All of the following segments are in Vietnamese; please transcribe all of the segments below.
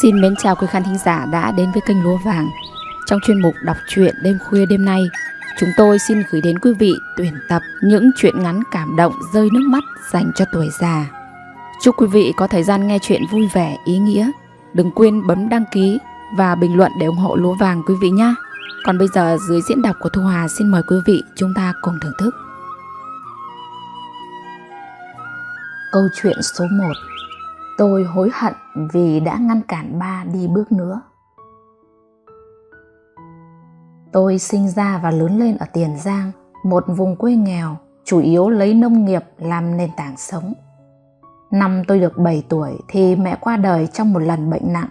Xin mến chào quý khán thính giả đã đến với kênh Lúa Vàng. Trong chuyên mục đọc truyện đêm khuya đêm nay, chúng tôi xin gửi đến quý vị tuyển tập những truyện ngắn cảm động rơi nước mắt dành cho tuổi già. Chúc quý vị có thời gian nghe truyện vui vẻ, ý nghĩa. Đừng quên bấm đăng ký và bình luận để ủng hộ Lúa Vàng quý vị nhé. Còn bây giờ dưới diễn đọc của Thu Hà, xin mời quý vị chúng ta cùng thưởng thức. Câu chuyện số 1. Tôi hối hận vì đã ngăn cản ba đi bước nữa. Tôi sinh ra và lớn lên ở Tiền Giang, một vùng quê nghèo, chủ yếu lấy nông nghiệp làm nền tảng sống. Năm tôi được 7 tuổi thì mẹ qua đời trong một lần bệnh nặng.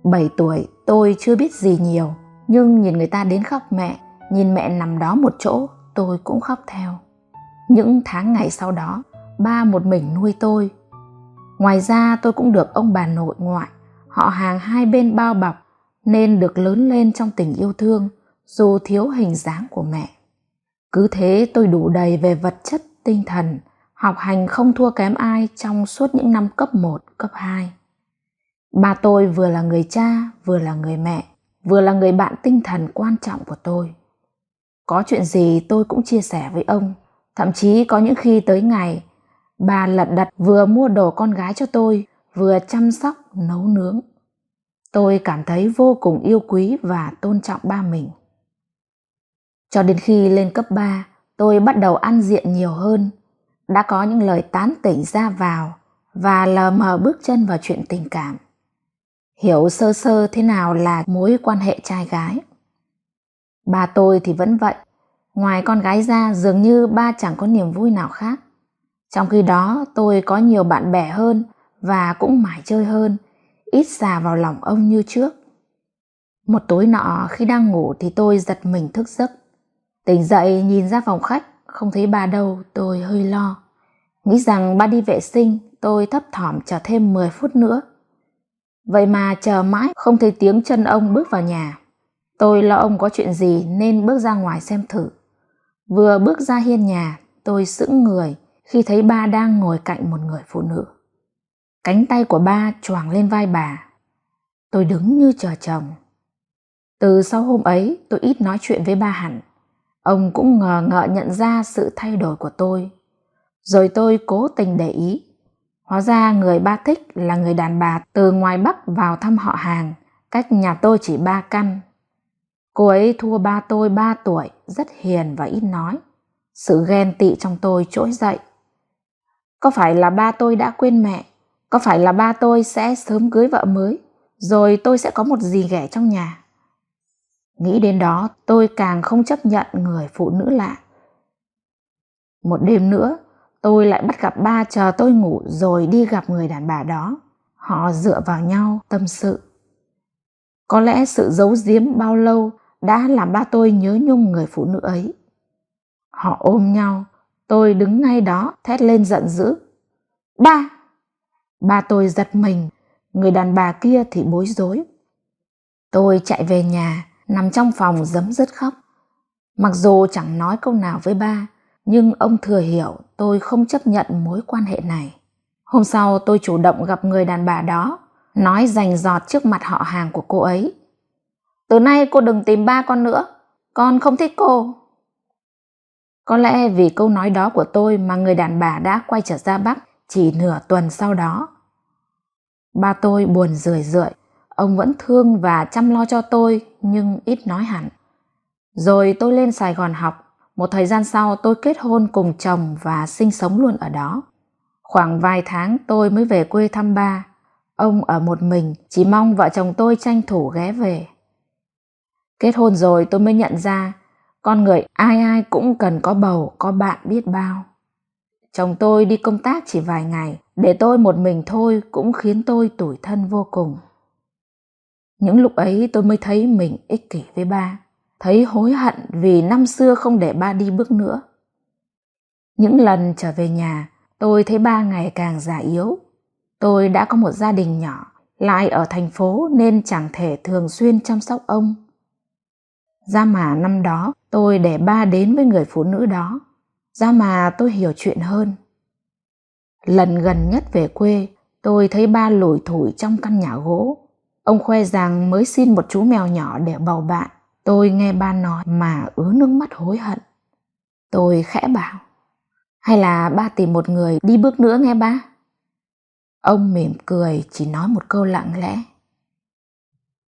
7 tuổi tôi chưa biết gì nhiều, nhưng nhìn người ta đến khóc mẹ, nhìn mẹ nằm đó một chỗ, tôi cũng khóc theo. Những tháng ngày sau đó, ba một mình nuôi tôi. Ngoài ra tôi cũng được ông bà nội ngoại, họ hàng hai bên bao bọc, nên được lớn lên trong tình yêu thương, dù thiếu hình dáng của mẹ. Cứ thế tôi đủ đầy về vật chất, tinh thần, học hành không thua kém ai trong suốt những năm cấp 1, cấp 2. Ba tôi vừa là người cha, vừa là người mẹ, vừa là người bạn tinh thần quan trọng của tôi. Có chuyện gì tôi cũng chia sẻ với ông, thậm chí có những khi tới ngày bà lật đật vừa mua đồ con gái cho tôi, vừa chăm sóc, nấu nướng. Tôi cảm thấy vô cùng yêu quý và tôn trọng ba mình. Cho đến khi lên cấp 3, tôi bắt đầu ăn diện nhiều hơn, đã có những lời tán tỉnh ra vào và lờ mờ bước chân vào chuyện tình cảm. Hiểu sơ sơ thế nào là mối quan hệ trai gái. Ba tôi thì vẫn vậy, ngoài con gái ra dường như ba chẳng có niềm vui nào khác. Trong khi đó tôi có nhiều bạn bè hơn và cũng mải chơi hơn, ít xà vào lòng ông như trước. Một tối nọ khi đang ngủ thì tôi giật mình thức giấc. Tỉnh dậy nhìn ra phòng khách, không thấy ba đâu, tôi hơi lo. Nghĩ rằng ba đi vệ sinh, tôi thấp thỏm chờ thêm 10 phút nữa. Vậy mà chờ mãi không thấy tiếng chân ông bước vào nhà. Tôi lo ông có chuyện gì nên bước ra ngoài xem thử. Vừa bước ra hiên nhà, tôi sững người khi thấy ba đang ngồi cạnh một người phụ nữ. Cánh tay của ba choàng lên vai bà. Tôi đứng như chờ chồng. Từ sau hôm ấy tôi ít nói chuyện với ba hẳn. Ông cũng ngờ ngợ nhận ra sự thay đổi của tôi. Rồi tôi cố tình để ý. Hóa ra người ba thích là người đàn bà từ ngoài Bắc vào thăm họ hàng, cách nhà tôi chỉ 3 căn. Cô ấy thua ba tôi 3 tuổi, rất hiền và ít nói. Sự ghen tị trong tôi trỗi dậy. Có phải là ba tôi đã quên mẹ? Có phải là ba tôi sẽ sớm cưới vợ mới, rồi tôi sẽ có một dì ghẻ trong nhà? Nghĩ đến đó tôi càng không chấp nhận người phụ nữ lạ. Một đêm nữa tôi lại bắt gặp ba chờ tôi ngủ rồi đi gặp người đàn bà đó. Họ dựa vào nhau tâm sự. Có lẽ sự giấu giếm bao lâu đã làm ba tôi nhớ nhung người phụ nữ ấy. Họ ôm nhau, tôi đứng ngay đó thét lên giận dữ. Ba! Ba tôi giật mình, người đàn bà kia thì bối rối. Tôi chạy về nhà, nằm trong phòng rấm rứt khóc. Mặc dù chẳng nói câu nào với ba, nhưng ông thừa hiểu tôi không chấp nhận mối quan hệ này. Hôm sau tôi chủ động gặp người đàn bà đó, nói rành rọt trước mặt họ hàng của cô ấy. Từ nay cô đừng tìm ba con nữa, con không thích cô. Có lẽ vì câu nói đó của tôi mà người đàn bà đã quay trở ra Bắc chỉ nửa tuần sau đó. Ba tôi buồn rười rượi, ông vẫn thương và chăm lo cho tôi nhưng ít nói hẳn. Rồi tôi lên Sài Gòn học, một thời gian sau tôi kết hôn cùng chồng và sinh sống luôn ở đó. Khoảng vài tháng tôi mới về quê thăm ba. Ông ở một mình, chỉ mong vợ chồng tôi tranh thủ ghé về. Kết hôn rồi tôi mới nhận ra, con người ai ai cũng cần có bầu, có bạn biết bao. Chồng tôi đi công tác chỉ vài ngày, để tôi một mình thôi cũng khiến tôi tủi thân vô cùng. Những lúc ấy tôi mới thấy mình ích kỷ với ba, thấy hối hận vì năm xưa không để ba đi bước nữa. Những lần trở về nhà, tôi thấy ba ngày càng già yếu. Tôi đã có một gia đình nhỏ, lại ở thành phố nên chẳng thể thường xuyên chăm sóc ông. Ra mà năm đó tôi để ba đến với người phụ nữ đó, ra mà tôi hiểu chuyện hơn. Lần gần nhất về quê, tôi thấy ba lủi thủi trong căn nhà gỗ. Ông khoe rằng mới xin một chú mèo nhỏ để bầu bạn. Tôi nghe ba nói mà ứa nước mắt hối hận. Tôi khẽ bảo, hay là ba tìm một người đi bước nữa nghe ba? Ông mỉm cười, chỉ nói một câu lặng lẽ,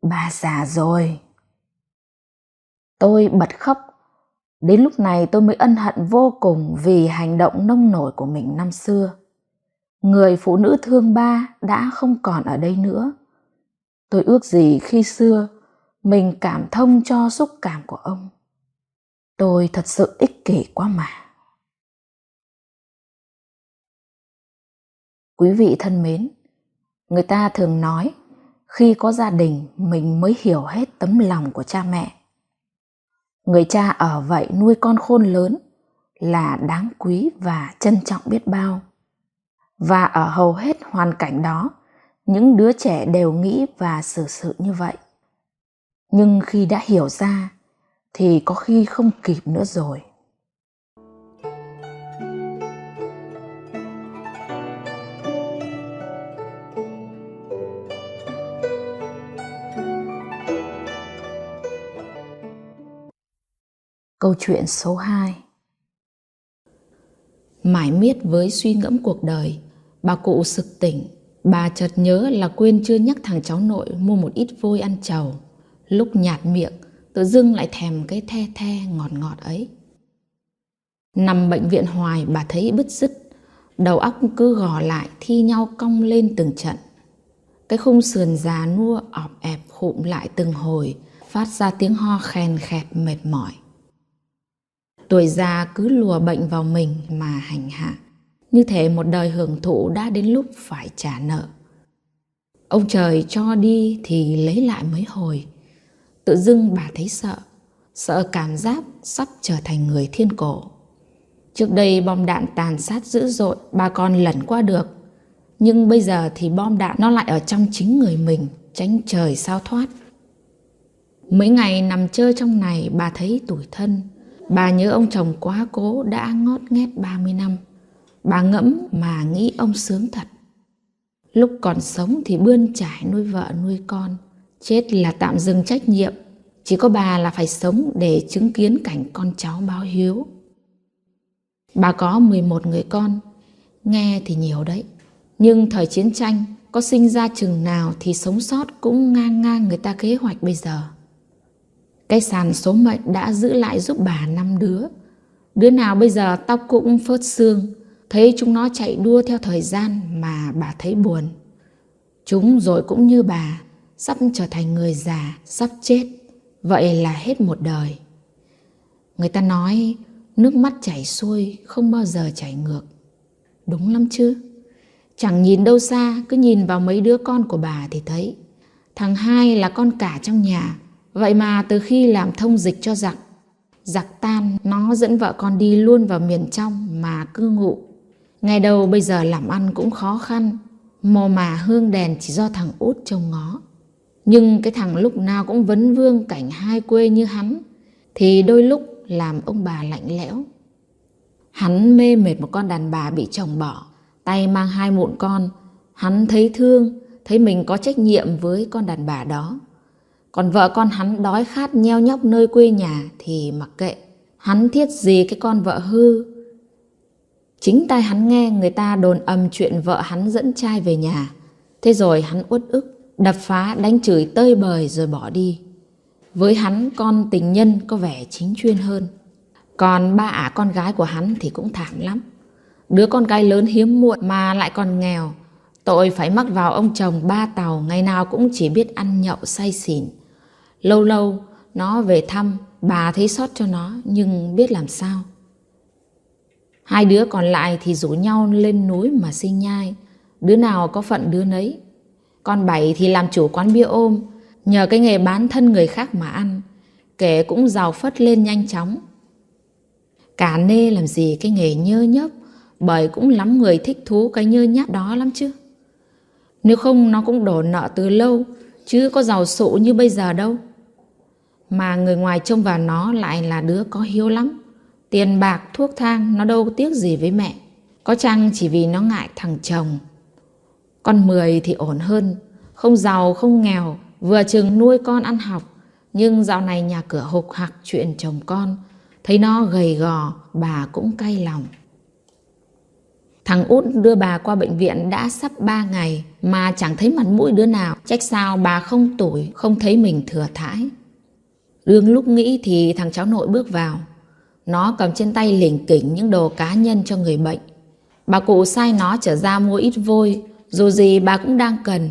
ba già rồi. Tôi bật khóc. Đến lúc này tôi mới ân hận vô cùng vì hành động nông nổi của mình năm xưa. Người phụ nữ thương ba đã không còn ở đây nữa. Tôi ước gì khi xưa mình cảm thông cho xúc cảm của ông. Tôi thật sự ích kỷ quá mà. Quý vị thân mến, người ta thường nói khi có gia đình mình mới hiểu hết tấm lòng của cha mẹ. Người cha ở vậy nuôi con khôn lớn là đáng quý và trân trọng biết bao. Và ở hầu hết hoàn cảnh đó, những đứa trẻ đều nghĩ và xử sự như vậy. Nhưng khi đã hiểu ra thì có khi không kịp nữa rồi. Câu chuyện số 2. Mải miết với suy ngẫm cuộc đời, bà cụ sực tỉnh. Bà chợt nhớ là quên chưa nhắc thằng cháu nội mua một ít vôi ăn trầu. Lúc nhạt miệng, tự dưng lại thèm cái the the ngọt ngọt ấy. Nằm bệnh viện hoài bà thấy bứt rứt, đầu óc cứ gò lại thi nhau cong lên từng trận. Cái khung sườn già nua ọp ẹp khụm lại từng hồi, phát ra tiếng ho khèn khẹt mệt mỏi. Tuổi già cứ lùa bệnh vào mình mà hành hạ, như thể một đời hưởng thụ đã đến lúc phải trả nợ. Ông trời cho đi thì lấy lại mấy hồi. Tự dưng bà thấy sợ cảm giác sắp trở thành người thiên cổ. Trước đây bom đạn tàn sát dữ dội, bà còn lẩn qua được. Nhưng bây giờ thì bom đạn nó lại ở trong chính người mình, tránh trời sao thoát. Mấy ngày nằm chơi trong này bà thấy tủi thân. Bà nhớ ông chồng quá cố đã ngót nghét 30 năm. Bà ngẫm mà nghĩ ông sướng thật. Lúc còn sống thì bươn trải nuôi vợ nuôi con. Chết là tạm dừng trách nhiệm. Chỉ có bà là phải sống để chứng kiến cảnh con cháu báo hiếu. Bà có 11 người con. Nghe thì nhiều đấy. Nhưng thời chiến tranh có sinh ra chừng nào thì sống sót cũng ngang ngang người ta kế hoạch bây giờ. Cái sàn số mệnh đã giữ lại giúp bà 5 đứa. Đứa nào bây giờ tóc cũng phớt xương. Thấy chúng nó chạy đua theo thời gian mà bà thấy buồn. Chúng rồi cũng như bà, sắp trở thành người già, sắp chết. Vậy là hết một đời. Người ta nói nước mắt chảy xuôi không bao giờ chảy ngược. Đúng lắm chứ. Chẳng nhìn đâu xa, cứ nhìn vào mấy đứa con của bà thì thấy. Thằng hai là con cả trong nhà. Vậy mà từ khi làm thông dịch cho giặc tan, nó dẫn vợ con đi luôn vào miền trong mà cư ngụ. Ngày đầu bây giờ làm ăn cũng khó khăn, mồ mà hương đèn chỉ do thằng út trông ngó. Nhưng cái thằng lúc nào cũng vấn vương cảnh hai quê như hắn, thì đôi lúc làm ông bà lạnh lẽo. Hắn mê mệt một con đàn bà bị chồng bỏ, tay mang 2 mụn con. Hắn thấy thương, thấy mình có trách nhiệm với con đàn bà đó. Còn vợ con hắn đói khát nheo nhóc nơi quê nhà thì mặc kệ. Hắn thiết gì cái con vợ hư. Chính tai hắn nghe người ta đồn ầm chuyện vợ hắn dẫn trai về nhà. Thế rồi hắn uất ức, đập phá đánh chửi tơi bời rồi bỏ đi. Với hắn con tình nhân có vẻ chính chuyên hơn. Còn ba ả con gái của hắn thì cũng thảm lắm. Đứa con gái lớn hiếm muộn mà lại còn nghèo. Tội phải mắc vào ông chồng 3 tàu, ngày nào cũng chỉ biết ăn nhậu say xỉn. Lâu lâu nó về thăm, bà thấy xót cho nó nhưng biết làm sao. 2 đứa còn lại thì rủ nhau lên núi mà sinh nhai. Đứa nào có phận đứa nấy. Con Bảy thì làm chủ quán bia ôm, nhờ cái nghề bán thân người khác mà ăn. Kể cũng giàu phất lên nhanh chóng. Cả nê làm gì cái nghề nhơ nhớp, bởi cũng lắm người thích thú cái nhơ nháp đó lắm chứ. Nếu không nó cũng đổ nợ từ lâu, chứ có giàu sụ như bây giờ đâu. Mà người ngoài trông vào nó lại là đứa có hiếu lắm. Tiền bạc, thuốc thang nó đâu tiếc gì với mẹ. Có chăng chỉ vì nó ngại thằng chồng. Con 10 thì ổn hơn, không giàu không nghèo, vừa chừng nuôi con ăn học, nhưng dạo này nhà cửa hục hặc chuyện chồng con, thấy nó gầy gò, bà cũng cay lòng. Thằng út đưa bà qua bệnh viện đã sắp 3 ngày mà chẳng thấy mặt mũi đứa nào, trách sao bà không tủi, không thấy mình thừa thãi. Đương lúc nghĩ thì thằng cháu nội bước vào. Nó cầm trên tay lỉnh kỉnh những đồ cá nhân cho người bệnh. Bà cụ sai nó trở ra mua ít vôi, dù gì bà cũng đang cần.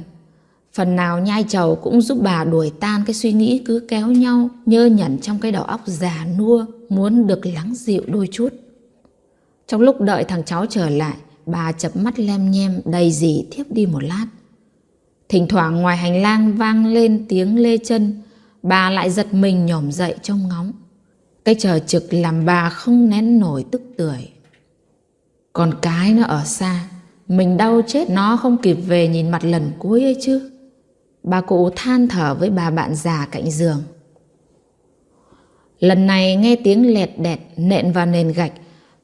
Phần nào nhai trầu cũng giúp bà đuổi tan cái suy nghĩ cứ kéo nhau nhơ nhẩn trong cái đầu óc già nua, muốn được lắng dịu đôi chút. Trong lúc đợi thằng cháu trở lại, bà chập mắt lem nhem đầy dì thiếp đi một lát. Thỉnh thoảng ngoài hành lang vang lên tiếng lê chân, bà lại giật mình nhổm dậy trông ngóng. Cái chờ trực làm bà không nén nổi tức tưởi. Con cái nó ở xa, mình đau chết nó không kịp về nhìn mặt lần cuối ấy chứ. Bà cụ than thở với bà bạn già cạnh giường. Lần này nghe tiếng lẹt đẹt nện vào nền gạch,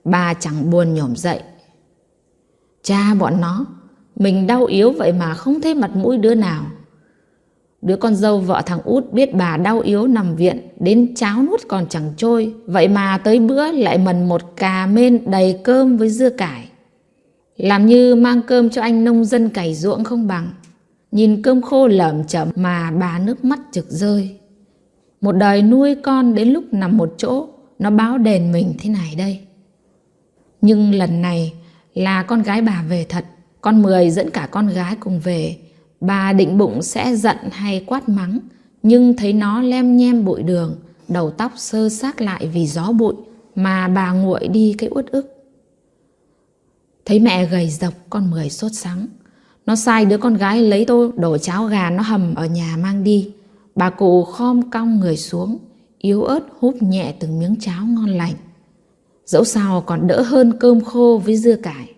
bà chẳng buồn nhổm dậy. Cha bọn nó, mình đau yếu vậy mà không thấy mặt mũi đứa nào. Đứa con dâu vợ thằng út biết bà đau yếu nằm viện, đến cháo nuốt còn chẳng trôi, vậy mà tới bữa lại mần một cà mên đầy cơm với dưa cải. Làm như mang cơm cho anh nông dân cày ruộng không bằng. Nhìn cơm khô lởm chởm mà bà nước mắt trực rơi. Một đời nuôi con đến lúc nằm một chỗ, nó báo đền mình thế này đây. Nhưng lần này là con gái bà về thật. Con Mười dẫn cả con gái cùng về. Bà định bụng sẽ giận hay quát mắng, nhưng thấy nó lem nhem bụi đường, đầu tóc sơ xác lại vì gió bụi, mà bà nguội đi cái uất ức. Thấy mẹ gầy dọc, con Mười sốt sắng. Nó sai đứa con gái lấy tô đổ cháo gà nó hầm ở nhà mang đi. Bà cụ khom cong người xuống, yếu ớt húp nhẹ từng miếng cháo ngon lành. Dẫu sao còn đỡ hơn cơm khô với dưa cải.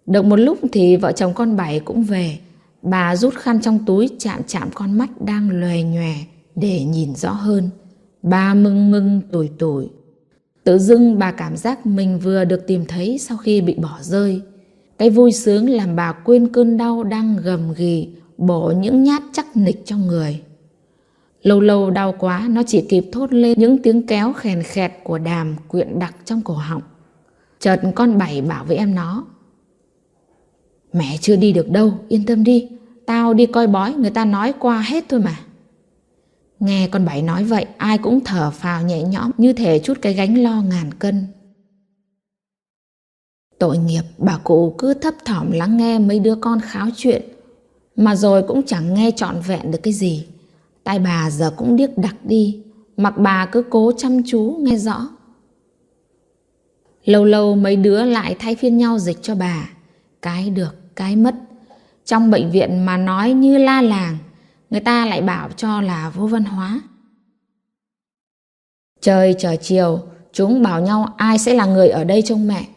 Được một lúc thì vợ chồng con Bảy cũng về. Bà rút khăn trong túi chạm chạm con mắt đang lòe nhòe để nhìn rõ hơn. Bà mừng mừng tủi tủi. Tự dưng bà cảm giác mình vừa được tìm thấy sau khi bị bỏ rơi. Cái vui sướng làm bà quên cơn đau đang gầm ghì bổ những nhát chắc nịch trong người. Lâu lâu đau quá, nó chỉ kịp thốt lên những tiếng kéo khèn khẹt của đàm quyện đặc trong cổ họng. Chợt con Bảy bảo với em nó: Mẹ chưa đi được đâu, yên tâm đi, tao đi coi bói, người ta nói qua hết thôi mà. Nghe con Bảy nói vậy, ai cũng thở phào nhẹ nhõm, như thể chút cái gánh lo ngàn cân. Tội nghiệp, bà cụ cứ thấp thỏm lắng nghe mấy đứa con kháo chuyện, mà rồi cũng chẳng nghe trọn vẹn được cái gì. Tai bà giờ cũng điếc đặc đi, mặc bà cứ cố chăm chú nghe rõ. Lâu lâu mấy đứa lại thay phiên nhau dịch cho bà, cái được, cái mất. Trong bệnh viện mà nói như la làng, người ta lại bảo cho là vô văn hóa. Trời trở chiều, chúng bảo nhau ai sẽ là người ở đây trông mẹ.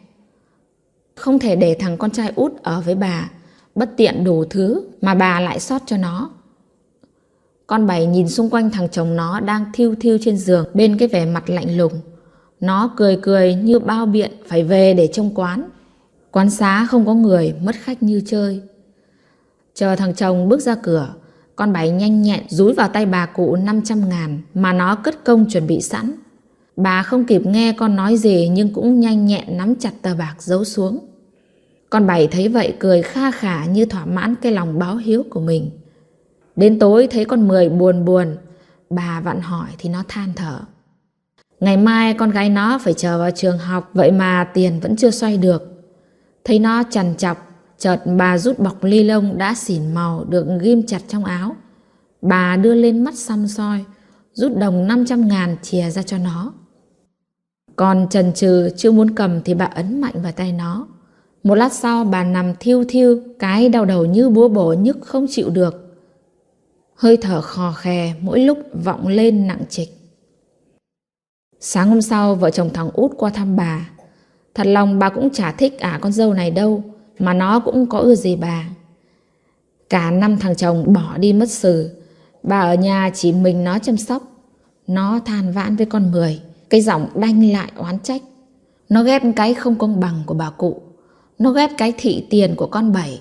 Không thể để thằng con trai út ở với bà, bất tiện đủ thứ mà bà lại xót cho nó. Con Bảy nhìn xung quanh thằng chồng nó đang thiêu thiêu trên giường bên cái vẻ mặt lạnh lùng. Nó cười cười như bao biện phải về để trông quán. Quán xá không có người, mất khách như chơi. Chờ thằng chồng bước ra cửa, con Bảy nhanh nhẹn dúi vào tay bà cụ 500.000 mà nó cất công chuẩn bị sẵn. Bà không kịp nghe con nói gì nhưng cũng nhanh nhẹn nắm chặt tờ bạc giấu xuống. Con Bảy thấy vậy cười kha khả như thỏa mãn cái lòng báo hiếu của mình. Đến tối thấy con Mười buồn buồn, bà vặn hỏi thì nó than thở. Ngày mai con gái nó phải chờ vào trường học, vậy mà tiền vẫn chưa xoay được. Thấy nó trằn trọc, chợt bà rút bọc ly lông đã xỉn màu được ghim chặt trong áo. Bà đưa lên mắt săm soi, rút đồng 500.000 chìa ra cho nó. Còn chần chừ chưa muốn cầm thì bà ấn mạnh vào tay nó. Một lát sau bà nằm thiêu thiêu, cái đau đầu như búa bổ nhức không chịu được. Hơi thở khò khè mỗi lúc vọng lên nặng trịch. Sáng hôm sau vợ chồng thằng út qua thăm bà. Thật lòng bà cũng chả thích con dâu này đâu, mà nó cũng có ưa gì bà. Cả năm thằng chồng bỏ đi mất sừ, bà ở nhà chỉ mình nó chăm sóc. Nó than vãn với con Mười, cái giọng đanh lại oán trách. Nó ghét cái không công bằng của bà cụ. Nó ghét cái thị tiền của con Bảy.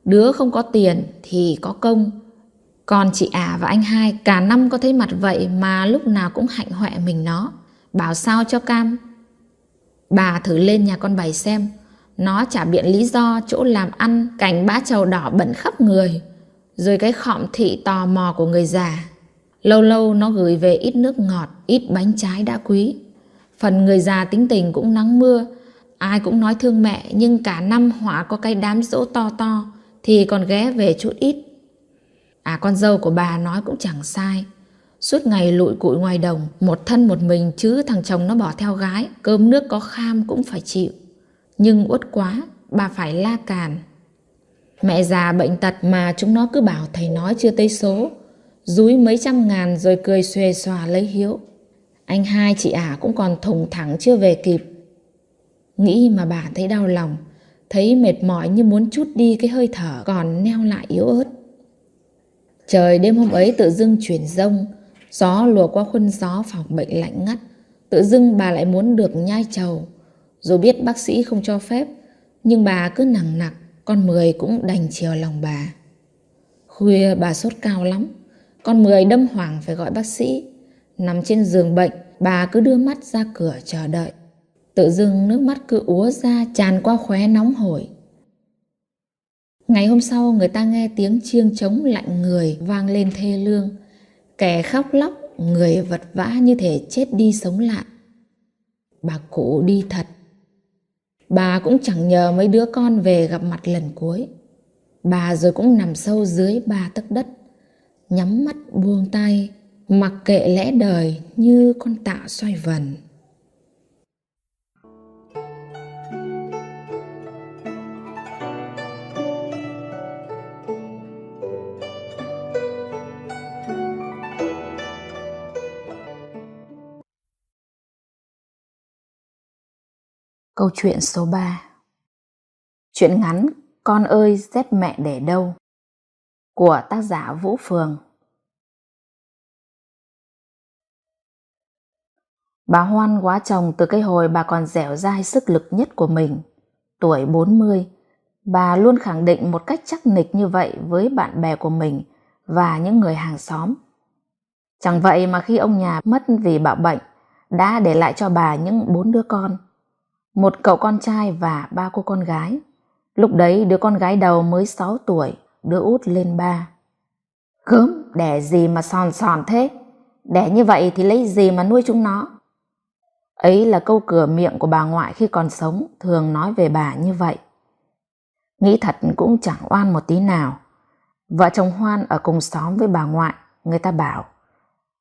Đứa không có tiền thì có công, Còn chị ả và anh hai cả năm có thấy mặt vậy mà lúc nào cũng hạnh hoẹ mình nó, bảo sao cho cam. Bà thử lên nhà con Bảy xem, nó chả biện lý do chỗ làm ăn cảnh bã trầu đỏ bẩn khắp người, rồi cái khọm thị tò mò của người già. Lâu lâu nó gửi về ít nước ngọt, ít bánh trái đã quý. Phần người già tính tình cũng nắng mưa, ai cũng nói thương mẹ, nhưng cả năm họa có cái đám giỗ to to thì còn ghé về chút ít. Con dâu của bà nói cũng chẳng sai. Suốt ngày lụi cụi ngoài đồng, một thân một mình, chứ thằng chồng nó bỏ theo gái, cơm nước có kham cũng phải chịu. Nhưng uất quá, bà phải la càn. Mẹ già bệnh tật mà chúng nó cứ bảo thầy nói chưa tới số, dúi mấy trăm ngàn rồi cười xuề xòa lấy hiếu. Anh hai chị ả cũng còn thùng thẳng chưa về kịp. Nghĩ mà bà thấy đau lòng, thấy mệt mỏi như muốn trút đi cái hơi thở còn neo lại yếu ớt. Trời đêm hôm ấy tự dưng chuyển giông, gió lùa qua khuôn gió phòng bệnh lạnh ngắt. Tự dưng bà lại muốn được nhai trầu, dù biết bác sĩ không cho phép, nhưng bà cứ nằng nặc, con Mười cũng đành chiều lòng bà. Khuya bà sốt cao lắm, con Mười đâm hoảng phải gọi bác sĩ. Nằm trên giường bệnh, bà cứ đưa mắt ra cửa chờ đợi. Tự dưng nước mắt cứ úa ra tràn qua khóe nóng hổi. Ngày hôm sau người ta nghe tiếng chiêng trống lạnh người vang lên thê lương. Kẻ khóc lóc, người vật vã như thể chết đi sống lại. Bà cụ đi thật. Bà cũng chẳng nhờ mấy đứa con về gặp mặt lần cuối. Bà rồi cũng nằm sâu dưới 3 tấc đất, nhắm mắt buông tay, mặc kệ lẽ đời như con tạ xoay vần. Câu chuyện số 3. Chuyện ngắn Con ơi dép mẹ để đâu của tác giả Vũ Phường. Bà Hoan quá chồng từ cái hồi bà còn dẻo dai sức lực nhất của mình. Tuổi 40, bà luôn khẳng định một cách chắc nịch như vậy với bạn bè của mình và những người hàng xóm. Chẳng vậy mà khi ông nhà mất vì bạo bệnh, đã để lại cho bà những 4 đứa con. Một cậu con trai và 3 cô con gái. Lúc đấy đứa con gái đầu mới 6 tuổi, đứa út lên 3. Gớm, đẻ gì mà sòn sòn thế? Đẻ như vậy thì lấy gì mà nuôi chúng nó? Ấy là câu cửa miệng của bà ngoại khi còn sống, thường nói về bà như vậy. Nghĩ thật cũng chẳng oan một tí nào. Vợ chồng Hoan ở cùng xóm với bà ngoại, người ta bảo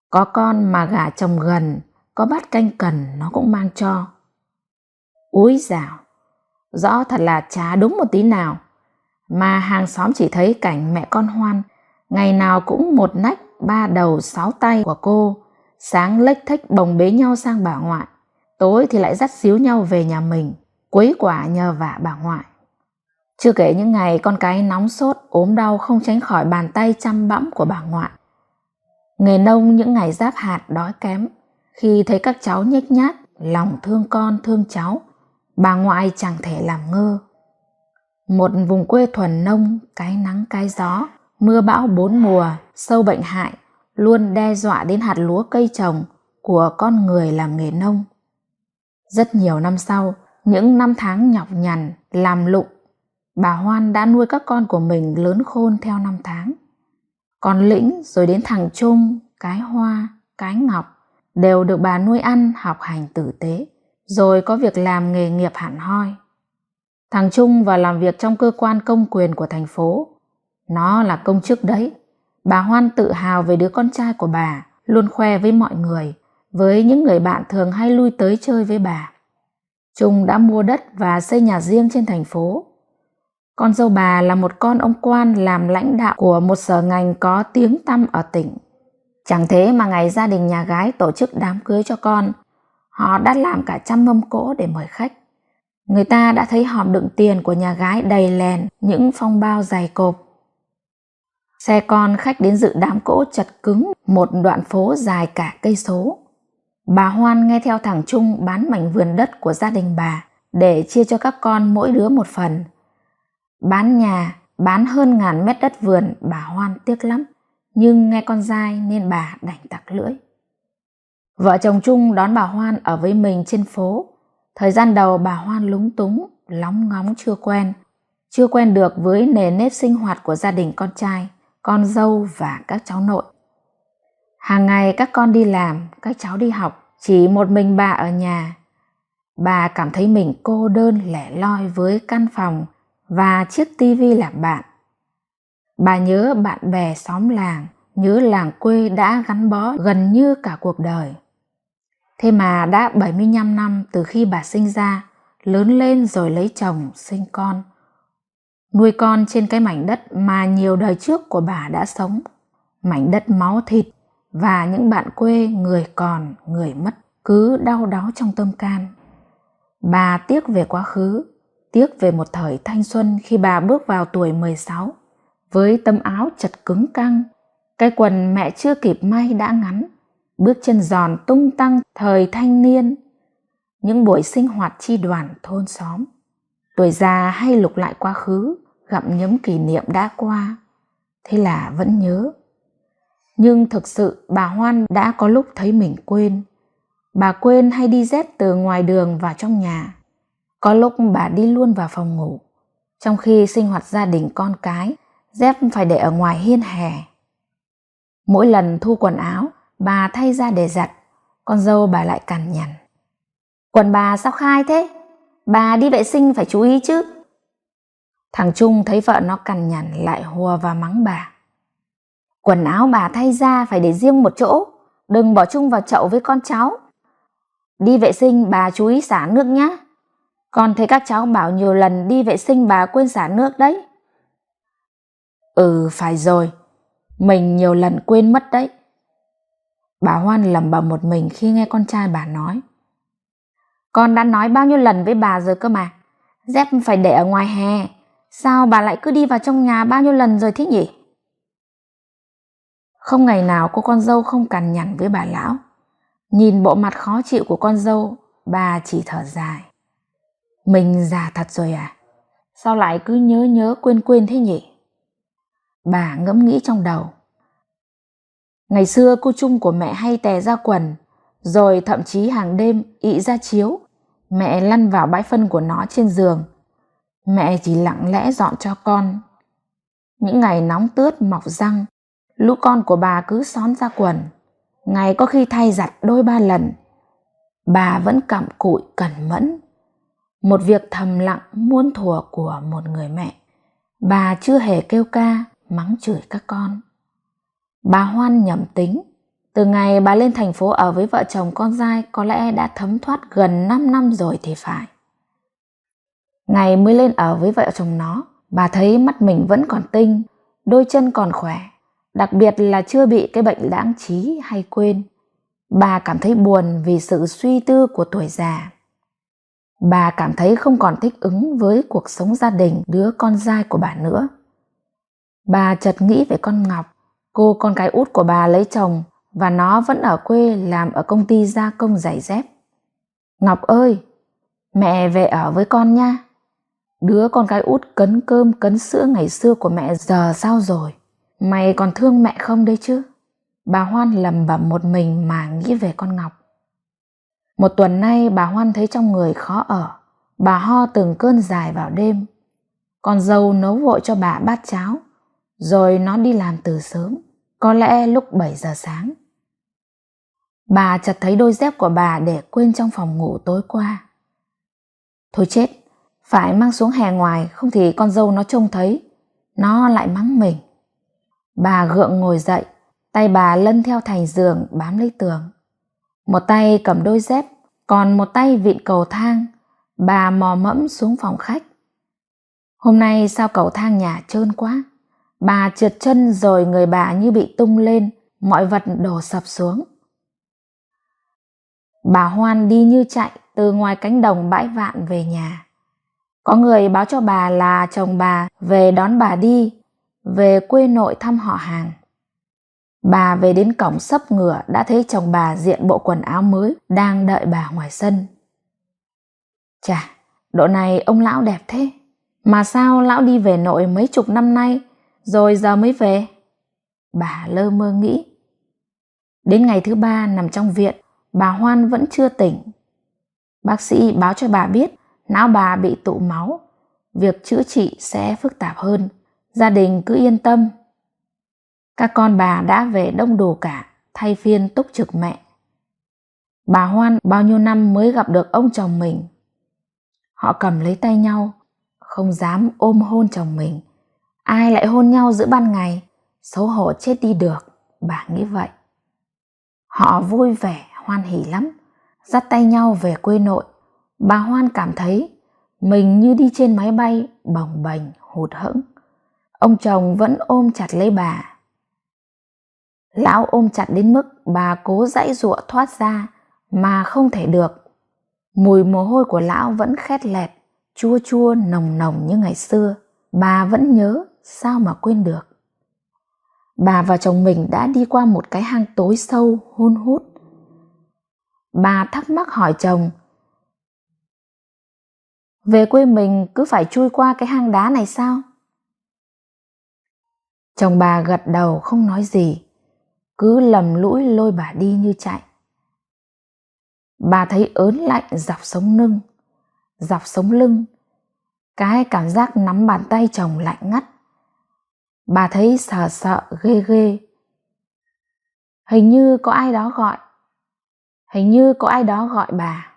có con mà gả chồng gần, có bát canh cần nó cũng mang cho. Úi dào, rõ thật là chả đúng một tí nào. Mà hàng xóm chỉ thấy cảnh mẹ con Hoan ngày nào cũng một nách 3 đầu 6 tay của cô, sáng lếch thếch bồng bế nhau sang bà ngoại, tối thì lại dắt díu nhau về nhà mình, quấy quả nhờ vả bà ngoại. Chưa kể những ngày con cái nóng sốt, ốm đau không tránh khỏi bàn tay chăm bẵm của bà ngoại. Nghề nông những ngày giáp hạt đói kém, khi thấy các cháu nhếch nhác, lòng thương con thương cháu, bà ngoại chẳng thể làm ngơ. Một vùng quê thuần nông, cái nắng cái gió, mưa bão 4 mùa, sâu bệnh hại, luôn đe dọa đến hạt lúa cây trồng của con người làm nghề nông. Rất nhiều năm sau, những năm tháng nhọc nhằn, làm lụng, bà Hoan đã nuôi các con của mình lớn khôn theo năm tháng. Con Lĩnh rồi đến thằng Trung, cái Hoa, cái Ngọc đều được bà nuôi ăn học hành tử tế, rồi có việc làm nghề nghiệp hẳn hoi. Thằng Trung vào làm việc trong cơ quan công quyền của thành phố. Nó là công chức đấy. Bà Hoan tự hào về đứa con trai của bà, luôn khoe với mọi người, với những người bạn thường hay lui tới chơi với bà. Trung đã mua đất và xây nhà riêng trên thành phố. Con dâu bà là một con ông quan làm lãnh đạo của một sở ngành có tiếng tăm ở tỉnh. Chẳng thế mà ngày gia đình nhà gái tổ chức đám cưới cho con, họ đã làm cả trăm mâm cỗ để mời khách. Người ta đã thấy hòm đựng tiền của nhà gái đầy lèn những phong bao dày cộp. Xe con khách đến dự đám cỗ chật cứng một đoạn phố dài cả cây số. Bà Hoan nghe theo thằng Trung bán mảnh vườn đất của gia đình bà để chia cho các con mỗi đứa một phần. Bán nhà, bán hơn 1000 mét đất vườn bà Hoan tiếc lắm, nhưng nghe con dai nên bà đành tặc lưỡi. Vợ chồng Trung đón bà Hoan ở với mình trên phố. Thời gian đầu bà Hoan lúng túng, lóng ngóng chưa quen được với nề nếp sinh hoạt của gia đình con trai, con dâu và các cháu nội. Hàng ngày các con đi làm, các cháu đi học, chỉ một mình bà ở nhà. Bà cảm thấy mình cô đơn lẻ loi với căn phòng và chiếc tivi làm bạn. Bà nhớ bạn bè xóm làng, nhớ làng quê đã gắn bó gần như cả cuộc đời. Thế mà đã 75 năm từ khi bà sinh ra, lớn lên rồi lấy chồng, sinh con. Nuôi con trên cái mảnh đất mà nhiều đời trước của bà đã sống. Mảnh đất máu thịt và những bạn quê người còn, người mất cứ đau đáu trong tâm can. Bà tiếc về quá khứ, tiếc về một thời thanh xuân khi bà bước vào tuổi 16. Với tấm áo chật cứng căng, cái quần mẹ chưa kịp may đã ngắn, bước chân giòn tung tăng thời thanh niên. Những buổi sinh hoạt chi đoàn thôn xóm, tuổi già hay lục lại quá khứ, gặm nhấm kỷ niệm đã qua. Thế là vẫn nhớ. Nhưng thực sự bà Hoan đã có lúc thấy mình quên. Bà quên hay đi dép từ ngoài đường vào trong nhà. Có lúc bà đi luôn vào phòng ngủ, trong khi sinh hoạt gia đình con cái, dép phải để ở ngoài hiên hè. Mỗi lần thu quần áo, bà thay ra để giặt, con dâu bà lại cằn nhằn: "Quần bà sao khai thế? Bà đi vệ sinh phải chú ý chứ." Thằng Trung thấy vợ nó cằn nhằn lại hùa và mắng bà: "Quần áo bà thay ra phải để riêng một chỗ, đừng bỏ chung vào chậu với con cháu. Đi vệ sinh bà chú ý xả nước nhá. Con thấy các cháu bảo nhiều lần đi vệ sinh bà quên xả nước đấy." "Ừ, phải rồi, mình nhiều lần quên mất đấy." Bà Hoan lẩm bẩm một mình khi nghe con trai bà nói. "Con đã nói bao nhiêu lần với bà rồi cơ mà, dép phải để ở ngoài hè, sao bà lại cứ đi vào trong nhà bao nhiêu lần rồi thế nhỉ?" Không ngày nào cô con dâu không cằn nhằn với bà lão. Nhìn bộ mặt khó chịu của con dâu, bà chỉ thở dài. Mình già thật rồi à? Sao lại cứ nhớ quên thế nhỉ? Bà ngẫm nghĩ trong đầu. Ngày xưa cô Trung của mẹ hay tè ra quần, rồi thậm chí hàng đêm ị ra chiếu, mẹ lăn vào bãi phân của nó trên giường. Mẹ chỉ lặng lẽ dọn cho con. Những ngày nóng tướt mọc răng, lũ con của bà cứ xón ra quần, ngày có khi thay giặt đôi ba lần. Bà vẫn cặm cụi cẩn mẫn. Một việc thầm lặng muôn thuở của một người mẹ. Bà chưa hề kêu ca, mắng chửi các con. Bà Hoan nhẩm tính, từ ngày bà lên thành phố ở với vợ chồng con dai có lẽ đã thấm thoát gần 5 năm rồi thì phải. Ngày mới lên ở với vợ chồng nó, bà thấy mắt mình vẫn còn tinh, đôi chân còn khỏe, đặc biệt là chưa bị cái bệnh lãng trí hay quên. Bà cảm thấy buồn vì sự suy tư của tuổi già. Bà cảm thấy không còn thích ứng với cuộc sống gia đình đứa con dai của bà nữa. Bà chợt nghĩ về con Ngọc, cô con gái út của bà lấy chồng và nó vẫn ở quê làm ở công ty gia công giày dép. "Ngọc ơi, mẹ về ở với con nha. Đứa con gái út cấn cơm cấn sữa ngày xưa của mẹ giờ sao rồi? Mày còn thương mẹ không đấy chứ?" Bà Hoan lẩm bẩm một mình mà nghĩ về con Ngọc. Một tuần nay bà Hoan thấy trong người khó ở. Bà ho từng cơn dài vào đêm. Con dâu nấu vội cho bà bát cháo, rồi nó đi làm từ sớm, có lẽ lúc 7 giờ sáng. Bà chợt thấy đôi dép của bà để quên trong phòng ngủ tối qua. Thôi chết, phải mang xuống hè ngoài, không thì con dâu nó trông thấy, nó lại mắng mình. Bà gượng ngồi dậy, tay bà lân theo thành giường bám lấy tường. Một tay cầm đôi dép, còn một tay vịn cầu thang. Bà mò mẫm xuống phòng khách. Hôm nay sao cầu thang nhà trơn quá. Bà trượt chân rồi người bà như bị tung lên, mọi vật đổ sập xuống. Bà Hoan đi như chạy từ ngoài cánh đồng bãi vạn về nhà. Có người báo cho bà là chồng bà về đón bà đi, về quê nội thăm họ hàng. Bà về đến cổng xấp ngửa đã thấy chồng bà diện bộ quần áo mới đang đợi bà ngoài sân. Chà, độ này ông lão đẹp thế. Mà sao lão đi về nội mấy chục năm nay, rồi giờ mới về? Bà lơ mơ nghĩ. Đến ngày thứ 3 nằm trong viện, bà Hoan vẫn chưa tỉnh. Bác sĩ báo cho bà biết não bà bị tụ máu, việc chữa trị sẽ phức tạp hơn. Gia đình cứ yên tâm. Các con bà đã về đông đủ cả, thay phiên túc trực mẹ. Bà Hoan bao nhiêu năm mới gặp được ông chồng mình. Họ cầm lấy tay nhau, không dám ôm hôn chồng mình. Ai lại hôn nhau giữa ban ngày, xấu hổ chết đi được, bà nghĩ vậy. Họ vui vẻ, hoan hỉ lắm, dắt tay nhau về quê nội. Bà Hoan cảm thấy mình như đi trên máy bay, bồng bềnh, hụt hẫng. Ông chồng vẫn ôm chặt lấy bà. Lão ôm chặt đến mức bà cố giãy giụa thoát ra mà không thể được. Mùi mồ hôi của lão vẫn khét lẹt, chua chua nồng nồng như ngày xưa. Bà vẫn nhớ, sao mà quên được. Bà và chồng mình đã đi qua một cái hang tối sâu hun hút. Bà thắc mắc hỏi chồng, về quê mình cứ phải chui qua cái hang đá này sao? Chồng bà gật đầu không nói gì, cứ lầm lũi lôi bà đi như chạy. Bà thấy ớn lạnh dọc sống lưng. Cái cảm giác nắm bàn tay chồng lạnh ngắt. Bà thấy sợ ghê ghê. Hình như có ai đó gọi bà.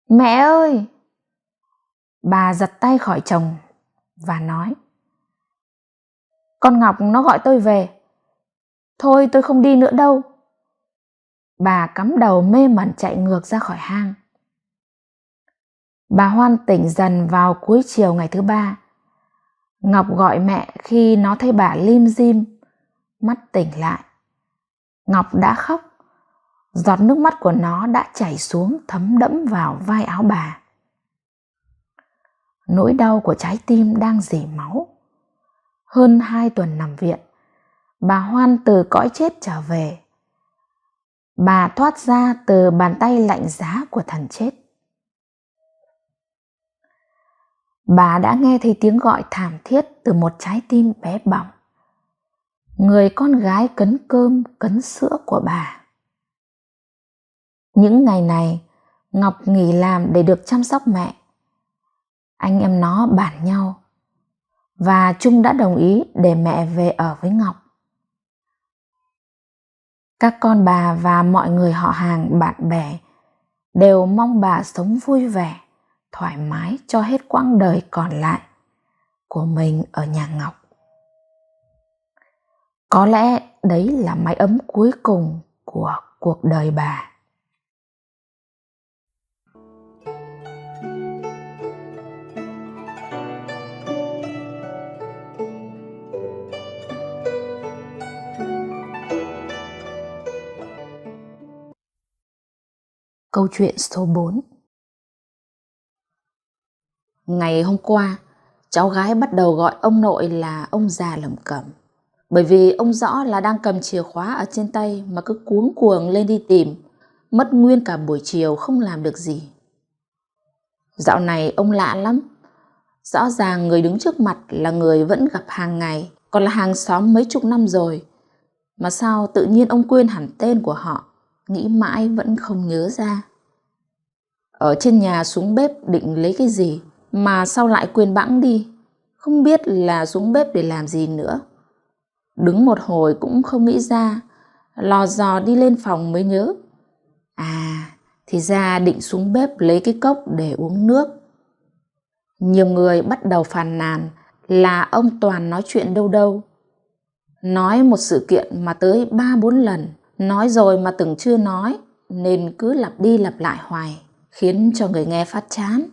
Mẹ ơi! Bà giật tay khỏi chồng và nói, con Ngọc nó gọi tôi về. Thôi tôi không đi nữa đâu. Bà cắm đầu mê mẩn chạy ngược ra khỏi hang. Bà Hoan tỉnh dần vào cuối chiều ngày thứ 3. Ngọc gọi mẹ khi nó thấy bà lim dim, mắt tỉnh lại. Ngọc đã khóc. Giọt nước mắt của nó đã chảy xuống thấm đẫm vào vai áo bà. Nỗi đau của trái tim đang rỉ máu. Hơn 2 tuần nằm viện, bà Hoan từ cõi chết trở về. Bà thoát ra từ bàn tay lạnh giá của thần chết. Bà đã nghe thấy tiếng gọi thảm thiết từ một trái tim bé bỏng. Người con gái cấn cơm, cấn sữa của bà. Những ngày này, Ngọc nghỉ làm để được chăm sóc mẹ. Anh em nó bàn nhau. Và Trung đã đồng ý để mẹ về ở với Ngọc. Các con bà và mọi người họ hàng, bạn bè đều mong bà sống vui vẻ, thoải mái cho hết quãng đời còn lại của mình ở nhà Ngọc. Có lẽ đấy là mái ấm cuối cùng của cuộc đời bà. Câu chuyện số 4. Ngày hôm qua, cháu gái bắt đầu gọi ông nội là ông già lẩm cẩm. Bởi vì ông rõ là đang cầm chìa khóa ở trên tay mà cứ cuống cuồng lên đi tìm, mất nguyên cả buổi chiều không làm được gì. Dạo này ông lạ lắm. Rõ ràng người đứng trước mặt là người vẫn gặp hàng ngày, còn là hàng xóm mấy chục năm rồi. Mà sao tự nhiên ông quên hẳn tên của họ, nghĩ mãi vẫn không nhớ ra. Ở trên nhà xuống bếp định lấy cái gì mà sao lại quên bẵng đi, không biết là xuống bếp để làm gì nữa. Đứng một hồi cũng không nghĩ ra, lò dò đi lên phòng mới nhớ. Thì ra định xuống bếp lấy cái cốc để uống nước. Nhiều người bắt đầu phàn nàn là ông toàn nói chuyện đâu đâu. Nói một sự kiện mà tới 3-4 lần, nói rồi mà tưởng chưa nói, nên cứ lặp đi lặp lại hoài, khiến cho người nghe phát chán.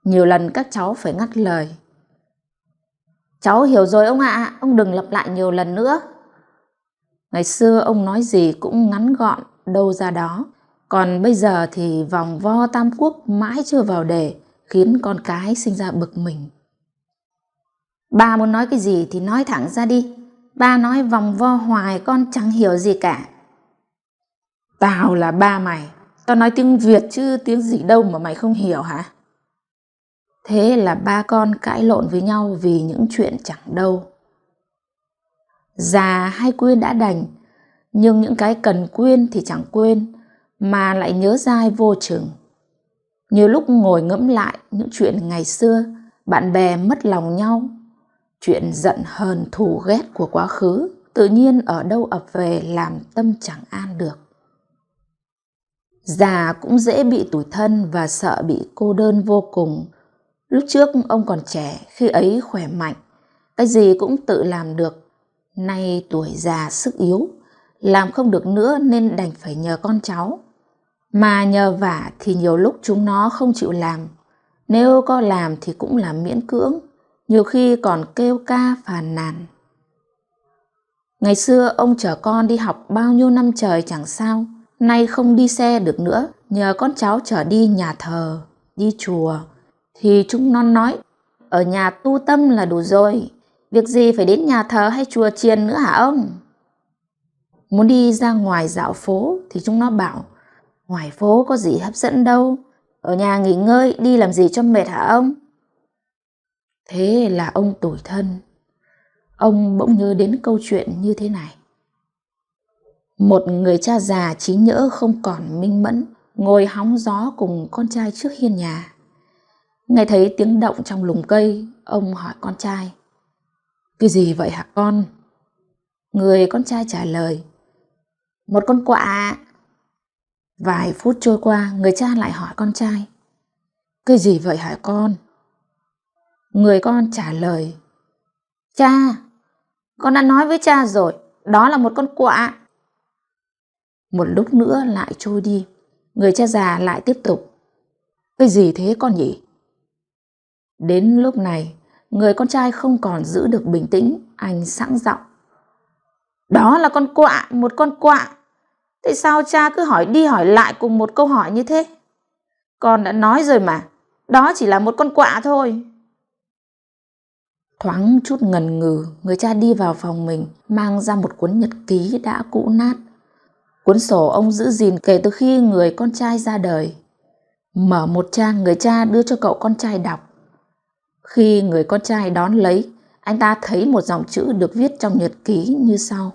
Nhiều lần các cháu phải ngắt lời. Cháu hiểu rồi ông ạ, ông đừng lặp lại nhiều lần nữa. Ngày xưa ông nói gì cũng ngắn gọn, đâu ra đó. Còn bây giờ thì vòng vo tam quốc mãi chưa vào đề, khiến con cái sinh ra bực mình. Ba muốn nói cái gì thì nói thẳng ra đi. Ba nói vòng vo hoài con chẳng hiểu gì cả. Tao là ba mày, tao nói tiếng Việt chứ tiếng gì đâu mà mày không hiểu hả? Thế là ba con cãi lộn với nhau vì những chuyện chẳng đâu. Già hay quên đã đành, nhưng những cái cần quên thì chẳng quên, mà lại nhớ dai vô chừng. Nhiều lúc ngồi ngẫm lại những chuyện ngày xưa, bạn bè mất lòng nhau, chuyện giận hờn thù ghét của quá khứ, tự nhiên ở đâu ập về làm tâm chẳng an được. Già cũng dễ bị tủi thân và sợ bị cô đơn vô cùng. Lúc trước ông còn trẻ, khi ấy khỏe mạnh, cái gì cũng tự làm được. Nay tuổi già sức yếu, làm không được nữa nên đành phải nhờ con cháu. Mà nhờ vả thì nhiều lúc chúng nó không chịu làm. Nếu có làm thì cũng làm miễn cưỡng, nhiều khi còn kêu ca phàn nàn. Ngày xưa ông chở con đi học bao nhiêu năm trời chẳng sao, nay không đi xe được nữa, nhờ con cháu chở đi nhà thờ, đi chùa, thì chúng nó nói, ở nhà tu tâm là đủ rồi, việc gì phải đến nhà thờ hay chùa chiền nữa hả ông? Muốn đi ra ngoài dạo phố thì chúng nó bảo, ngoài phố có gì hấp dẫn đâu, ở nhà nghỉ ngơi đi làm gì cho mệt hả ông? Thế là ông tủi thân. Ông bỗng nhớ đến câu chuyện như thế này. Một người cha già trí nhỡ không còn minh mẫn, ngồi hóng gió cùng con trai trước hiên nhà. Nghe thấy tiếng động trong lùm cây, ông hỏi con trai, cái gì vậy hả con? Người con trai trả lời, một con quạ. Vài phút trôi qua, người cha lại hỏi con trai, cái gì vậy hả con? Người con trả lời, cha, con đã nói với cha rồi, đó là một con quạ. Một lúc nữa lại trôi đi, người cha già lại tiếp tục, cái gì thế con nhỉ? Đến lúc này, người con trai không còn giữ được bình tĩnh, anh sẵn giọng, đó là con quạ, một con quạ. Tại sao cha cứ hỏi đi hỏi lại cùng một câu hỏi như thế? Con đã nói rồi mà, đó chỉ là một con quạ thôi. Thoáng chút ngần ngừ, người cha đi vào phòng mình, mang ra một cuốn nhật ký đã cũ nát. Cuốn sổ ông giữ gìn kể từ khi người con trai ra đời. Mở một trang, người cha đưa cho cậu con trai đọc. Khi người con trai đón lấy, anh ta thấy một dòng chữ được viết trong nhật ký như sau.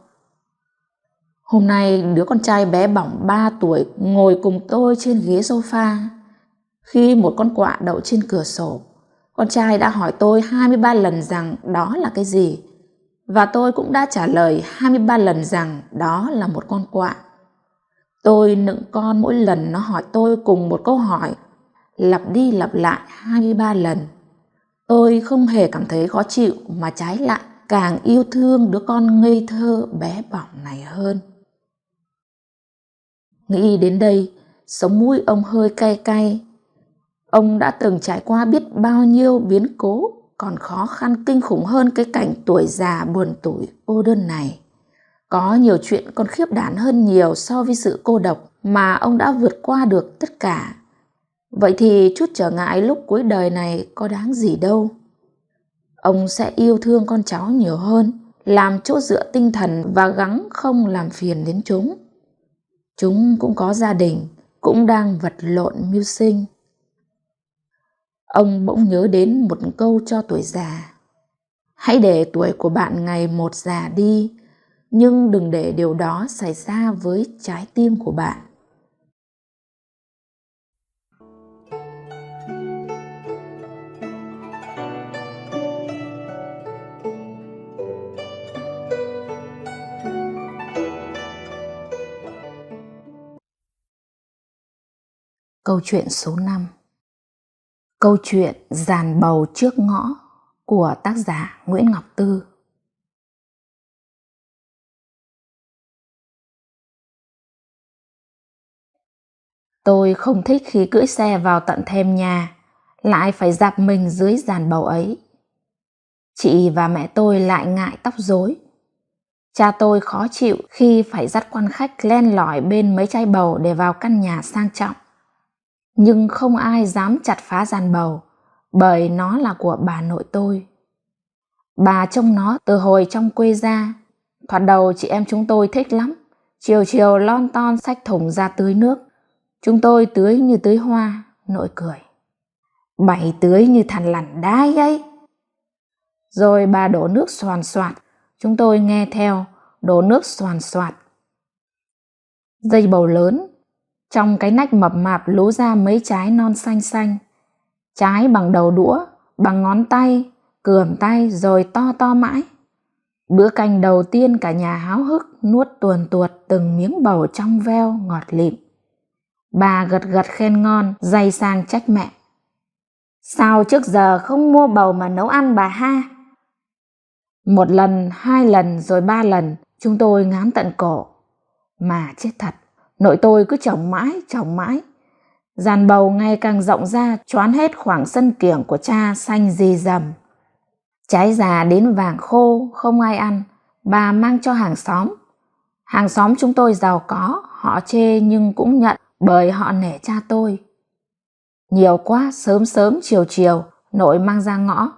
Hôm nay đứa con trai bé bỏng 3 tuổi ngồi cùng tôi trên ghế sofa. Khi một con quạ đậu trên cửa sổ, con trai đã hỏi tôi 23 lần rằng đó là cái gì. Và tôi cũng đã trả lời 23 lần rằng đó là một con quạ. Tôi nựng con mỗi lần nó hỏi tôi cùng một câu hỏi, lặp đi lặp lại 23 lần. Tôi không hề cảm thấy khó chịu mà trái lại càng yêu thương đứa con ngây thơ bé bỏng này hơn. Nghĩ đến đây, sống mũi ông hơi cay cay. Ông đã từng trải qua biết bao nhiêu biến cố còn khó khăn kinh khủng hơn cái cảnh tuổi già buồn tủi cô đơn này. Có nhiều chuyện còn khiếp đảm hơn nhiều so với sự cô độc mà ông đã vượt qua được tất cả. Vậy thì chút trở ngại lúc cuối đời này có đáng gì đâu. Ông sẽ yêu thương con cháu nhiều hơn, làm chỗ dựa tinh thần và gắng không làm phiền đến chúng. Chúng cũng có gia đình, cũng đang vật lộn mưu sinh. Ông bỗng nhớ đến một câu cho tuổi già. Hãy để tuổi của bạn ngày một già đi, nhưng đừng để điều đó xảy ra với trái tim của bạn. Câu chuyện số 5. Câu chuyện Giàn bầu trước ngõ của tác giả Nguyễn Ngọc Tư. Tôi không thích khi cưỡi xe vào tận thềm nhà, lại phải dạp mình dưới giàn bầu ấy. Chị và mẹ tôi lại ngại tóc rối. Cha tôi khó chịu khi phải dắt quan khách len lỏi bên mấy chai bầu để vào căn nhà sang trọng. Nhưng không ai dám chặt phá giàn bầu, bởi nó là của bà nội tôi. Bà trông nó từ hồi trong quê ra. Thoạt đầu chị em chúng tôi thích lắm, chiều chiều lon ton xách thùng ra tưới nước. Chúng tôi tưới như tưới hoa, nội cười. Bảy tưới như thằn lằn đái ấy. Rồi bà đổ nước xoàn xoạt, Chúng tôi nghe theo, đổ nước xoàn xoạt. Dây bầu lớn, trong cái nách mập mạp lú ra mấy trái non xanh xanh. Trái bằng đầu đũa, bằng ngón tay, cườm tay rồi to to mãi. Bữa canh đầu tiên cả nhà háo hức nuốt tuồn tuột từng miếng bầu trong veo ngọt lịm. Bà gật gật khen ngon, day sang trách mẹ. Sao trước giờ không mua bầu mà nấu ăn bà ha? Một lần, 2 lần rồi 3 lần chúng tôi ngán tận cổ. Mà chết thật, nội tôi cứ trồng mãi. Giàn bầu ngày càng rộng ra, choán hết khoảng sân kiểng của cha xanh rì rầm. Trái già đến vàng khô, không ai ăn, bà mang cho hàng xóm. Hàng xóm chúng tôi giàu có, họ chê nhưng cũng nhận bởi họ nể cha tôi. Nhiều quá, sớm chiều, nội mang ra ngõ.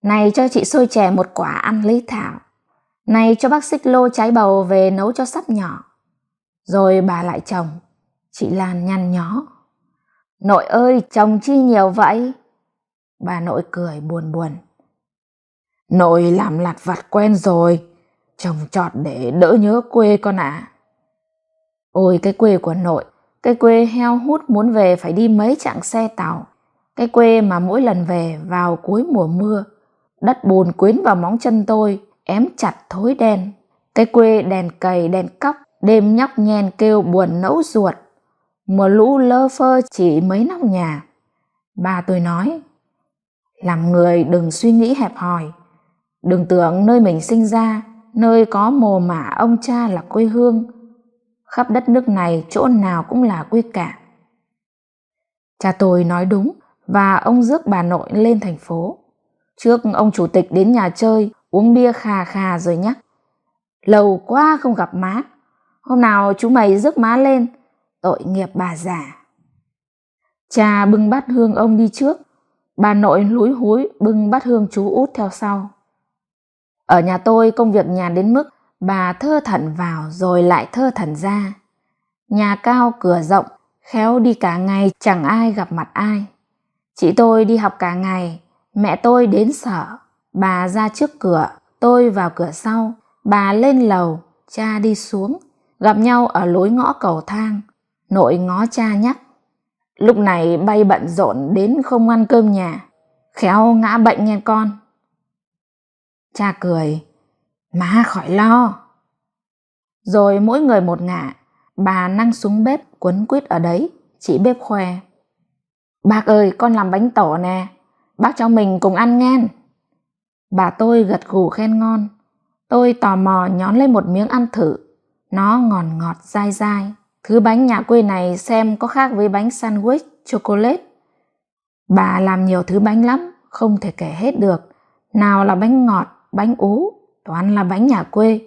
Này cho chị xôi chè một quả ăn lấy thảo. Này cho bác xích lô trái bầu về nấu cho sắp nhỏ. Rồi bà lại chồng. Chị Lan nhăn nhó. Nội ơi, chồng chi nhiều vậy? Bà nội cười buồn. Nội làm lặt vặt quen rồi, trồng trọt để đỡ nhớ quê con ạ. Ôi cái quê của nội, cái quê heo hút muốn về phải đi mấy chặng xe tàu. Cái quê mà mỗi lần về vào cuối mùa mưa, đất bùn quyến vào móng chân tôi, ém chặt thối đen. Cái quê đèn cầy đèn cóc, đêm nhóc nhen kêu buồn nẫu ruột. Mùa lũ lơ phơ chỉ mấy nóc nhà. Ba tôi nói, làm người đừng suy nghĩ hẹp hòi. Đừng tưởng nơi mình sinh ra, nơi có mồ mả ông cha là quê hương. Khắp đất nước này chỗ nào cũng là quê cả. Cha tôi nói đúng và ông rước bà nội lên thành phố. Trước ông chủ tịch đến nhà chơi, uống bia khà rồi nhắc. Lâu quá không gặp má, hôm nào chú mày rước má lên, tội nghiệp bà già. Cha bưng bát hương ông đi trước, bà nội lúi húi bưng bát hương chú út theo sau. Ở nhà tôi công việc nhàn đến mức bà thơ thẩn vào rồi lại thơ thẩn ra. Nhà cao cửa rộng, khéo đi cả ngày chẳng ai gặp mặt ai. Chị tôi đi học cả ngày, mẹ tôi đến sở, bà ra trước cửa, tôi vào cửa sau, bà lên lầu, cha đi xuống, gặp nhau ở lối ngõ cầu thang. Nội ngó cha nhắc, lúc này bay bận rộn đến không ăn cơm nhà, khéo ngã bệnh nghe con. Cha cười, má khỏi lo. Rồi mỗi người một ngả, bà năng xuống bếp quấn quýt ở đấy, chị bếp khoe. Bác ơi, con làm bánh tổ nè, bác cho mình cùng ăn ngen. Bà tôi gật gù khen ngon. Tôi tò mò nhón lên một miếng ăn thử. Nó ngọt dai. Thứ bánh nhà quê này xem có khác với bánh sandwich chocolate. Bà làm nhiều thứ bánh lắm, không thể kể hết được. Nào là bánh ngọt, bánh ú, toàn là bánh nhà quê.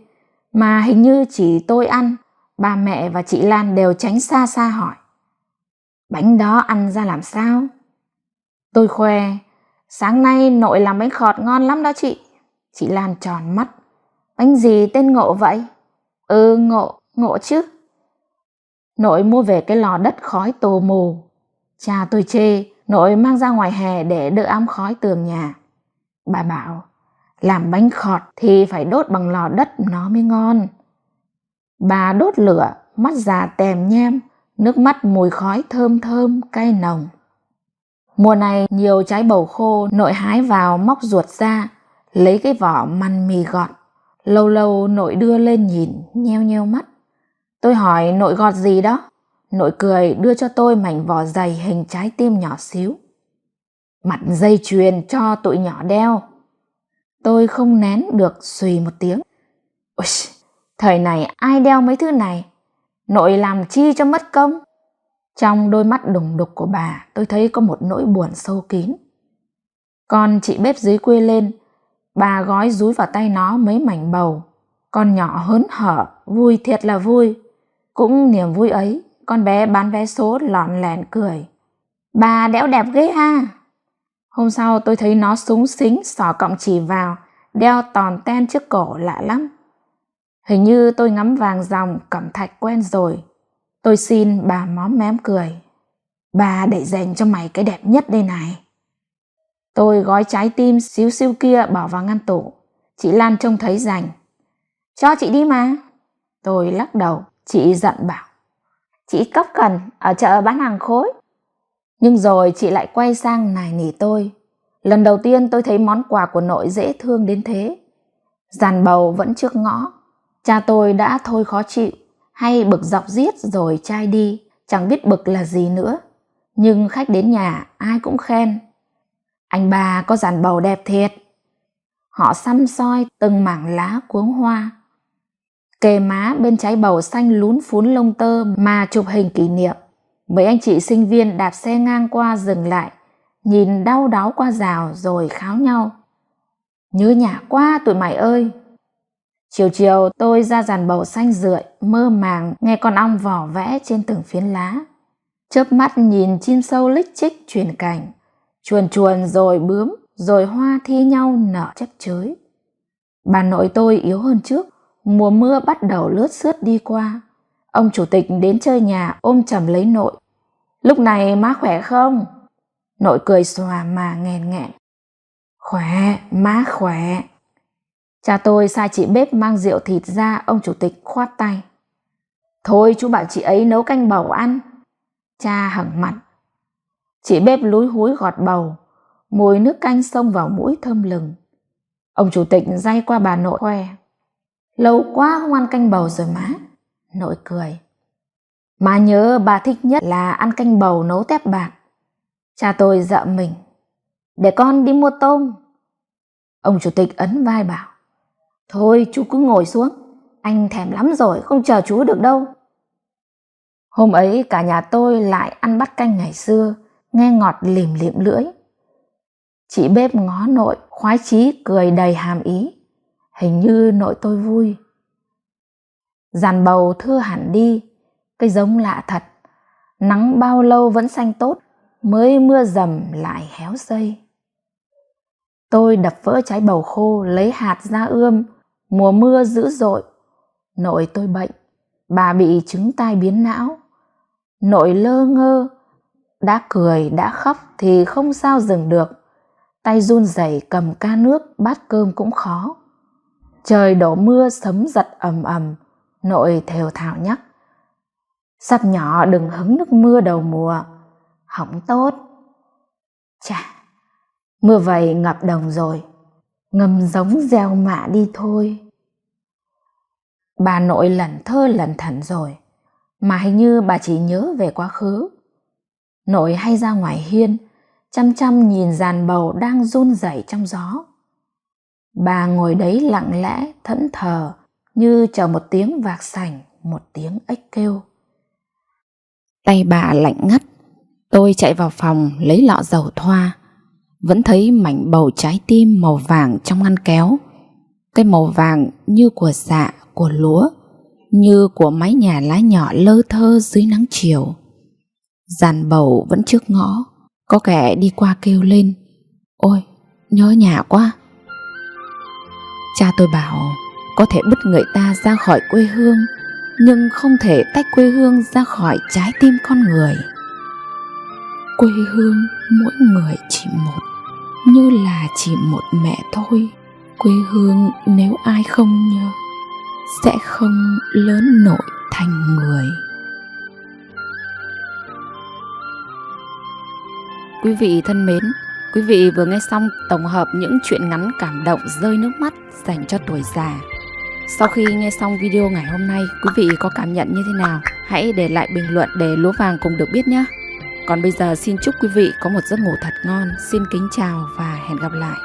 Mà hình như chỉ tôi ăn, ba mẹ và chị Lan đều tránh xa hỏi. Bánh đó ăn ra làm sao? Tôi khoe, sáng nay nội làm bánh khọt ngon lắm đó chị. Chị Lan tròn mắt. Bánh gì tên Ngộ vậy? Ừ, Ngộ chứ. Nội mua về cái lò đất khói tù mù. Cha tôi chê, nội mang ra ngoài hè để đỡ ám khói tường nhà. Bà bảo, làm bánh khọt thì phải đốt bằng lò đất nó mới ngon. Bà đốt lửa, mắt già tèm nhem, nước mắt mùi khói thơm cay nồng. Mùa này nhiều trái bầu khô nội hái vào móc ruột ra, lấy cái vỏ măn mì gọt. Lâu lâu nội đưa lên nhìn, nheo mắt. Tôi hỏi nội gọt gì đó? Nội cười đưa cho tôi mảnh vỏ dày hình trái tim nhỏ xíu. Mặt dây chuyền cho tụi nhỏ đeo. Tôi không nén được xùy một tiếng. Ôi, thời này ai đeo mấy thứ này? Nội làm chi cho mất công? Trong đôi mắt đùng đục của bà tôi thấy có một nỗi buồn sâu kín. Con chị bếp dưới quê lên, bà gói dúi vào tay nó mấy mảnh bầu. Con nhỏ hớn hở, vui thiệt là vui. Cũng niềm vui ấy, con bé bán vé số lòn lèn cười. Bà đẽo đẹp ghê ha. Hôm sau tôi thấy nó súng xính xỏ cọng chỉ vào, đeo tòn ten trước cổ lạ lắm. Hình như tôi ngắm vàng dòng cẩm thạch quen rồi. Tôi xin bà móm mém cười. Bà để dành cho mày cái đẹp nhất đây này. Tôi gói trái tim xíu kia bỏ vào ngăn tủ. Chị Lan trông thấy rành. Cho chị đi mà. Tôi lắc đầu, chị giận bảo. Chị cấp cần, ở chợ bán hàng khối. Nhưng rồi chị lại quay sang nài nỉ tôi. Lần đầu tiên tôi thấy món quà của nội dễ thương đến thế. Dàn bầu vẫn trước ngõ. Cha tôi đã thôi khó chịu, hay bực dọc giết rồi chai đi, chẳng biết bực là gì nữa. Nhưng khách đến nhà ai cũng khen. Anh bà có dàn bầu đẹp thiệt. Họ săm soi từng mảng lá cuống hoa. Kề má bên trái bầu xanh lún phún lông tơ mà chụp hình kỷ niệm. Mấy anh chị sinh viên đạp xe ngang qua dừng lại, nhìn đau đáu qua rào rồi kháo nhau. Nhớ nhà quá tụi mày ơi. Chiều chiều tôi ra dàn bầu xanh rượi, mơ màng nghe con ong vỏ vẽ trên từng phiến lá. Chớp mắt nhìn chim sâu lích chích truyền cảnh, chuồn chuồn rồi bướm, rồi hoa thi nhau nở chấp chới. Bà nội tôi yếu hơn trước, mùa mưa bắt đầu lướt xướt đi qua. Ông chủ tịch đến chơi nhà ôm chầm lấy nội. Lúc này má khỏe không? Nội cười xòa mà nghẹn nghẹn. Khỏe, má khỏe. Cha tôi sai chị bếp mang rượu thịt ra, ông chủ tịch khoát tay. Thôi chú bảo chị ấy nấu canh bầu ăn. Cha hẳn mặt. Chị bếp lúi húi gọt bầu, mùi nước canh xông vào mũi thơm lừng. Ông chủ tịch day qua bà nội khoe. Lâu quá không ăn canh bầu rồi má. Nội cười. Má nhớ bà thích nhất là ăn canh bầu nấu tép bạc. Cha tôi dợ mình. Để con đi mua tôm. Ông chủ tịch ấn vai bảo. Thôi chú cứ ngồi xuống, anh thèm lắm rồi, không chờ chú được đâu. Hôm ấy cả nhà tôi lại ăn bát canh ngày xưa, nghe ngọt lìm lịm lưỡi. Chị bếp ngó nội, khoái chí cười đầy hàm ý. Hình như nội tôi vui. Dàn bầu thưa hẳn đi, cây giống lạ thật. Nắng bao lâu vẫn xanh tốt, mới mưa dầm lại héo dây. Tôi đập vỡ trái bầu khô, lấy hạt ra ươm. Mùa mưa dữ dội. Nội tôi bệnh, bà bị chứng tai biến não. Nội lơ ngơ, đã cười đã khóc thì không sao dừng được. Tay run rẩy cầm ca nước, bát cơm cũng khó. Trời đổ mưa sấm giật ầm ầm. Nội thều thào nhắc. Sắp nhỏ đừng hứng nước mưa đầu mùa, hỏng tốt. Chà, mưa vầy ngập đồng rồi, ngâm giống gieo mạ đi thôi. Bà nội lẩn thơ lẩn thẩn rồi, mà hình như bà chỉ nhớ về quá khứ. Nội hay ra ngoài hiên, chăm chăm nhìn dàn bầu đang run rẩy trong gió. Bà ngồi đấy lặng lẽ, thẫn thờ, như chờ một tiếng vạc sành, một tiếng ếch kêu. Tay bà lạnh ngắt, tôi chạy vào phòng lấy lọ dầu thoa. Vẫn thấy mảnh bầu trái tim màu vàng trong ngăn kéo. Cái màu vàng như của dạ, của lúa, như của mái nhà lá nhỏ lơ thơ dưới nắng chiều. Dàn bầu vẫn trước ngõ, có kẻ đi qua kêu lên. Ôi, nhớ nhà quá. Cha tôi bảo có thể bứt người ta ra khỏi quê hương, nhưng không thể tách quê hương ra khỏi trái tim con người. Quê hương mỗi người chỉ một, như là chỉ một mẹ thôi. Quê hương nếu ai không nhớ, sẽ không lớn nổi thành người. Quý vị thân mến, quý vị vừa nghe xong tổng hợp những truyện ngắn cảm động rơi nước mắt dành cho tuổi già. Sau khi nghe xong video ngày hôm nay, quý vị có cảm nhận như thế nào? Hãy để lại bình luận để Lúa Vàng cùng được biết nhé. Còn bây giờ xin chúc quý vị có một giấc ngủ thật ngon. Xin kính chào và hẹn gặp lại.